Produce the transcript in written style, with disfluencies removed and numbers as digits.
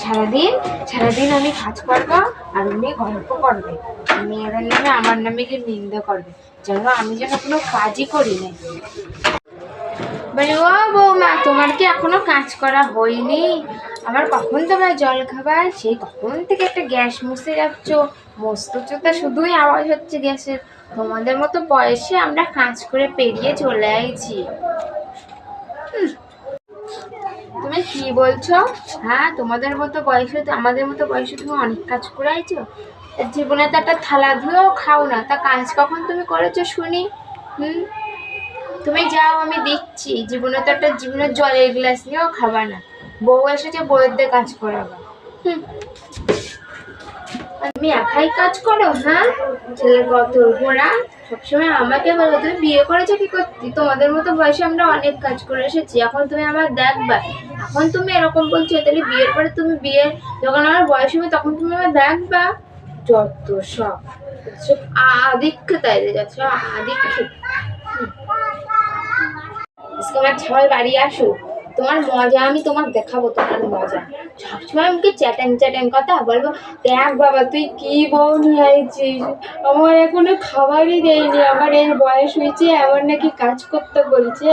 সারাদিন সারাদিন আমি কাজ করবো আর উনি গল্প করবে, মেয়েদের নামে আমার নামে কি নিন্দা করবে, যেন আমি যেন কোনো কাজই করি না। বলি, ও বৌমা, তোমার কি এখনো কাজ করা হয়নি? আমার কখন তোমার জল খাবার, সেই কখন থেকে একটা গ্যাস মুছে যাচ্ছ, মস্ত তা শুধুই আওয়াজ হচ্ছে গ্যাসের। তোমাদের মতো বয়সে আমরা কাজ করে পেরিয়ে চলে আইছি। তুমি কি বলছো? হ্যাঁ, তোমাদের মতো বয়সে, আমাদের মতো বয়সে তুমি অনেক কাজ করে আইছো। জীবনে তো একটা থালা ধুয়েও খাও না, তা কাজ কখন তুমি করেছো শুনি? হুম, তুমি যাও, আমি দিচ্ছি। জীবনে তো একটা জীবনের জলের গ্লাস নিয়েও খাবা না, বউ এসেছে বউয়ের দিয়ে কাজ করাবা। হুম, তুমি একাই কাজ করো? হ্যাঁ, ছেলে কত ঘোড়া, সবসময় আমাকে বলো তুমি বিয়ে করেছো কি করতে? তোমাদের মতো বয়সে আমরা অনেক কাজ করে এসেছি, এখন তুমি আমার দেখবা। এখন তুমি এরকম বলছো, তাহলে বিয়ের পরে তুমি বিয়ে যখন আমার বয়স হবে তখন তুমি আমার দেখবা? যত সব সব আদিক্ষেতা এদের যাচ্ছে, আদিক্ষেত। আজকে আমার ছাওয়াল বাড়ি আসো, তোমার মজা আমি তোমার দেখাবো, তোমার মজা। সবসময় আমাকে চ্যাটাং চ্যাটাং কথা বলবো। দেখ বাবা, তুই কি বউ নিয়ে আইছিস, আমার এখনো খাবারই দেয়নি, আমার এই বয়স হয়েছে, আমার নাকি কাজ করতে বলছে।